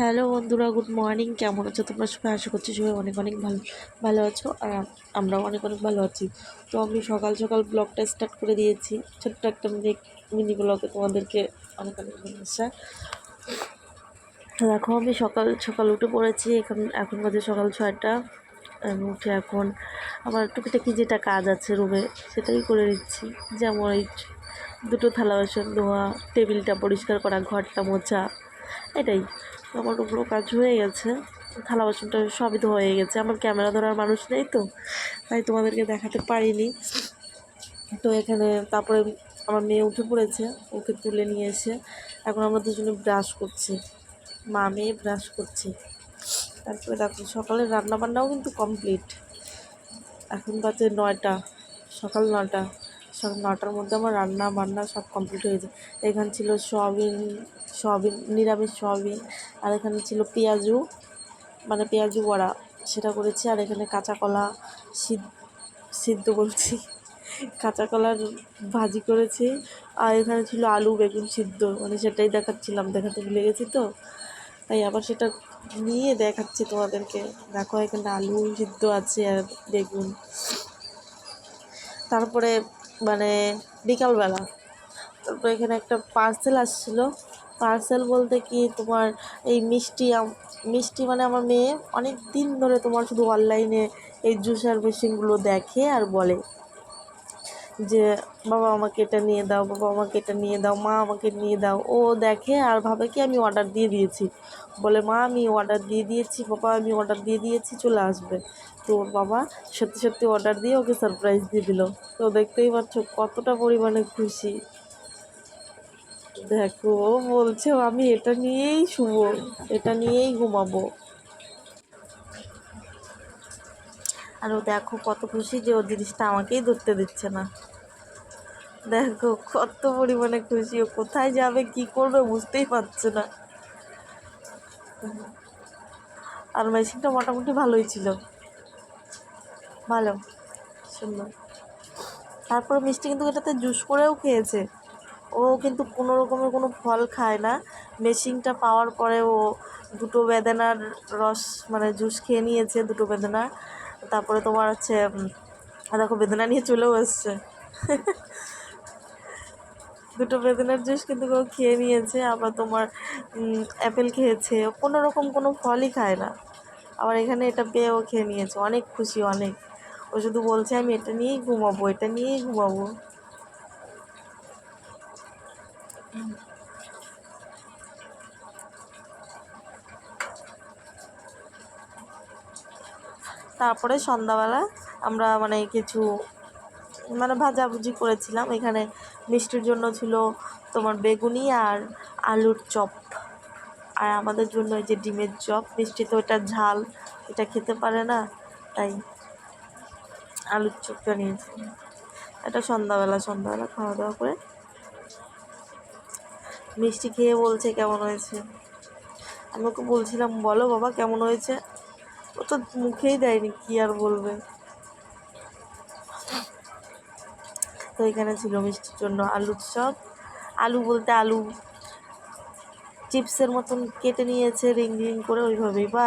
Hello বন্ধুরা, good morning. কেমন আছো তোমরা সবাই? আশা করছি সবাই অনেক অনেক ভালো ভালো আছো, আর আমরাও অনেক অনেক ভালো আছি। তো আমি সকাল সকাল ব্লগটা স্টার্ট করে দিয়েছি, ছোট্ট একটা মিনি ব্লগে তোমাদেরকে অনেক অনেক ভালোবাসা। দেখো, আমি সকাল সকাল উঠে পড়েছি। এখন বাজে সকাল 6টা। আমি উঠে এখন আমার টুকিটাকি যেটা কাজ আছে রুমে সেটাই করে নিচ্ছি। যেমন এই দুটো থালা বাসন ধোয়া, টেবিলটা পরিষ্কার করা, ঘরটা মোছা, এটাই আমার ওগুলো কাজ হয়ে গেছে। থালা বাসনটা সবই তো হয়ে গেছে। আমার ক্যামেরা ধরার মানুষ নেই, তো তাই তোমাদেরকে দেখাতে পারিনি। তো এখানে তারপরে আমার মেয়ে উঠে পড়েছে, ওকে তুলে নিয়ে এসে এখন আমরা দুজনে ব্রাশ করছি, মা মেয়ে ব্রাশ করছি। তারপরে দেখো সকালের রান্নাবান্নাও কিন্তু কমপ্লিট। এখন বাজে 9টা, সকাল 9টা। সকাল 9টার মধ্যে আমার রান্না বান্না সব কমপ্লিট হয়ে যায়। এখানে ছিল সয়াবিন, নিরামিষ সয়াবিন। আর এখানে ছিল পেঁয়াজু, মানে পেঁয়াজু বড়া, সেটা করেছি। আর এখানে কাঁচা কলা সিদ্ধ বলছি, কাঁচা কলার ভাজি করেছি। আর এখানে ছিল আলু বেগুন সিদ্ধ, মানে সেটাই দেখাতে ভুলে গেছি, তো তাই আবার সেটা নিয়ে দেখাচ্ছি তোমাদেরকে। দেখো এখানে আলু সিদ্ধ আছে আর বেগুন। তারপরে মানে বিকালবেলা তারপরে এখানে একটা পার্সেল আসছিলো। পার্সেল বলতে কি তোমার এই মিষ্টি, মানে আমার মেয়ে অনেক দিন ধরে তোমার শুধু অনলাইনে এই জুসার মেশিনগুলো দেখে আর বলে যে বাবা আমাকে এটা নিয়ে দাও, বাবা আমাকে এটা নিয়ে দাও, মা আমাকে নিয়ে দাও। ও দেখে আর ভাবে কি আমি অর্ডার দিয়ে দিয়েছি, বলে মা আমি অর্ডার দিয়ে দিয়েছি, বাবা আমি অর্ডার দিয়ে দিয়েছি, চলে আসবে। তো ওর বাবা সত্যি সত্যি অর্ডার দিয়ে ওকে সারপ্রাইজ দিয়ে দিল। তো দেখতেই পাচ্ছ কতটা পরিমাণে খুশি। দেখো ও বলছে আমি এটা নিয়েই শুবো, এটা নিয়েই ঘুমাবো। আর ও দেখো কত খুশি যে ও জিনিসটা আমাকেই ধরতে দিচ্ছে না। দেখো কত পরিমাণে খুশি, ও কোথায় যাবে কি করবে বুঝতেই পারছে না। আর মেশিনটা মোটামুটি ভালোই ছিল, ভালো, সুন্দর। তারপর মিষ্টি কিন্তু এটাতে জুস করেও খেয়েছে। ও কিন্তু কোনো রকমের কোনো ফল খায় না। মেশিনটা পাওয়ার পরে ও দুটো বেদানার রস, মানে জুস খেয়ে নিয়েছে দুটো বেদানা। তারপরে তোমার হচ্ছে দেখো বেদানা নিয়ে চলেও এসছে। দুটো বেদানার জুস কিন্তু ও খেয়ে নিয়েছে। আবার তোমার অ্যাপেল খেয়েছে। কোনো রকম কোনো ফলই খায় না, আবার এখানে এটা পেয়ে ও খেয়ে নিয়েছে। অনেক খুশি, অনেক। ও শুধু বলছে আমি এটা নিয়েই ঘুমাবো, এটা নিয়েই ঘুমাবো। তারপরে সন্ধ্যাবেলা আমরা মানে কিছু মানে ভাজাভুজি করেছিলাম। এখানে মিষ্টির জন্য ছিল তোমার বেগুনি আর আলুর চপ, আর আমাদের জন্য এই যে ডিমের চপ। মিষ্টি তো এটা ঝাল, এটা খেতে পারে না, তাই আলুর চপটা নিয়েছি। এটা সন্ধ্যাবেলা খাওয়া দাওয়া করে মিষ্টি খেয়ে বলছে কেমন হয়েছে। আমি ওকে বলছিলাম বলো বাবা কেমন হয়েছে, ও তো মুখেই দেয়নি, কি আর বলবে। তো এখানে ছিল মিষ্টির জন্য আলুর চপ। আলু বলতে আলু চিপসের মতন কেটে নিয়েছে রিং রিং করে ওইভাবেই, বা